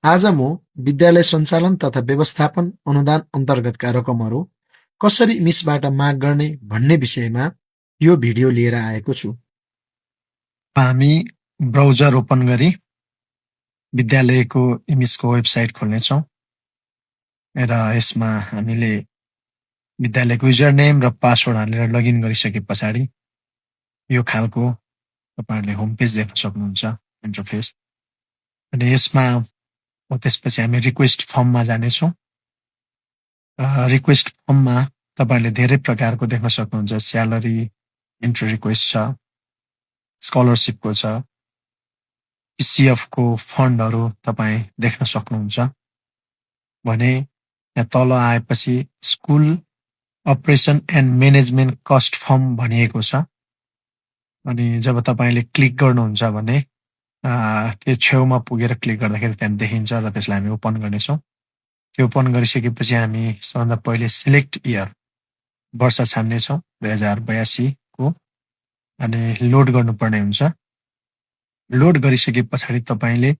आज म विद्यालय सञ्चालन तथा व्यवस्थापन अनुदान अन्तर्गतका रकमहरू कसरी इमिसबाट माग गर्ने भन्ने विषयमा यो भिडियो लिएर आएको छु। हामी ब्राउजर ओपन गरी विद्यालयको इमिसको वेबसाइट खोल्नेछौँ र यसमा हामीले विद्यालयको युजर नेम र पासवर्ड हालेर लगइन गरिसके पछाडि यो खालको तपाईँहरूले होम पेज देख्न सक्नुहुन्छ, इन्टरफेस। अनि यसमा त्यसपछि हामी रिक्वेस्ट फर्ममा जानेछौँ। रिक्वेस्ट फर्ममा तपाईँहरूले धेरै प्रकारको देख्न सक्नुहुन्छ। स्यालेरी इन्ट्री रिक्वेस्ट छ, स्कलरसिपको छ, पिसिएफको फन्डहरू तपाईँ देख्न सक्नुहुन्छ। भने यहाँ तल आएपछि school operation and management cost form भनिएको छ। अनि जब तपाईँले क्लिक गर्नुहुन्छ भने त्यो छेउमा पुगेर क्लिक गर्दाखेरि त्यहाँ देखिन्छ र त्यसलाई हामी ओपन गर्नेछौँ। त्यो ओपन गरिसकेपछि हामी सबभन्दा पहिले सिलेक्ट इयर वर्ष छान्नेछौँ 2082 को अनि लोड गर्नुपर्ने हुन्छ। लोड गरिसके पछाडि तपाईँले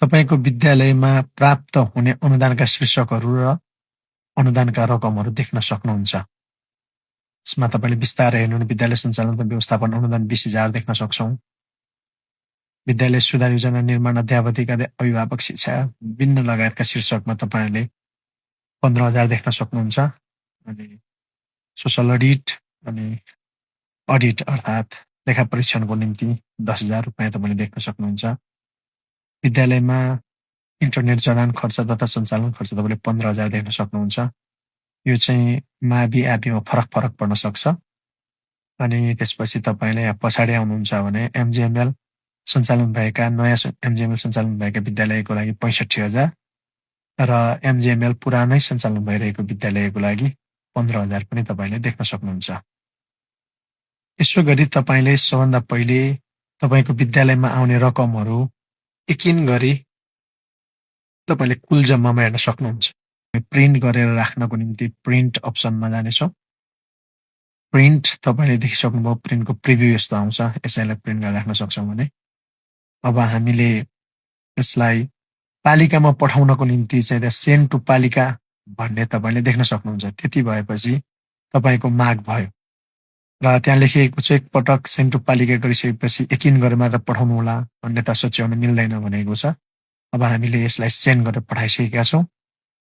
तपाईँको विद्यालयमा प्राप्त हुने अनुदानका शीर्षकहरू र अनुदानका रकमहरू देख्न सक्नुहुन्छ। यसमा तपाईँले विस्तारै हेर्नु विद्यालय सञ्चालन र व्यवस्थापन अनुदान 20,000 देख्न सक्छौँ। विद्यालय सुधार योजना निर्माण अध्यावधिक अभिभावक शिक्षा विभिन्न लगायतका शीर्षकमा तपाईँहरूले 15,000 देख्न सक्नुहुन्छ। अनि सोसल अडिट अनि अडिट अर्थात् लेखा परीक्षणको निम्ति 10,000 रुपियाँ तपाईँले देख्न सक्नुहुन्छ। विद्यालयमा इन्टरनेट जडान खर्च तथा सञ्चालन खर्च तपाईँले 15,000 देख्न सक्नुहुन्छ। यो चाहिँ मावि एपीमा फरक पर्न सक्छ। अनि त्यसपछि तपाईँले यहाँ पछाडि आउनुहुन्छ भने एमजिएमएल सञ्चालन भएका नयाँ एमजिएमएल सञ्चालन भएका विद्यालयको लागि 65,000 र एमजिएमएल पुरानै सञ्चालन भइरहेको विद्यालयको लागि 15,000 पनि तपाईँले देख्न सक्नुहुन्छ। यसो गरी तपाईँले सबभन्दा पहिले तपाईँको विद्यालयमा आउने रकमहरू एकिन गरी तपाईँले कुल जम्मामा हेर्न सक्नुहुन्छ। प्रिन्ट गरेर राख्नको निम्ति प्रिन्ट अप्सनमा जानेछौँ। प्रिन्ट तपाईँले देखिसक्नुभयो, प्रिन्टको प्रिभ्यू यस्तो आउँछ। यसैलाई प्रिन्ट गरेर राख्न सक्छौँ भने अब हामीले यसलाई पालिकामा पठाउनको निम्ति चाहिँ सेन्ड टु पालिका भन्ने तपाईँले देख्न सक्नुहुन्छ। त्यति भएपछि तपाईँको माग भयो र त्यहाँ लेखिएको छ एकपटक सेन्ड टु पालिका गरिसकेपछि एकिन गरेर मात्र पठाउनु होला, अन्यथा सच्याउन मिल्दैन भनेको छ। अब हामीले यसलाई सेन्ड गरेर पठाइसकेका छौँ।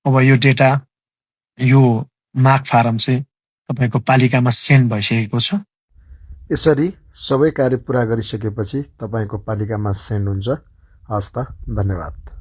अब यो डेटा, यो माग फारम चाहिँ तपाईँको पालिकामा सेन्ड भइसकेको छ। यसरी सबै कार्य पुरा गरिसकेपछि तपाईँको पालिकामा सेन्ड हुन्छ। हस्त, धन्यवाद।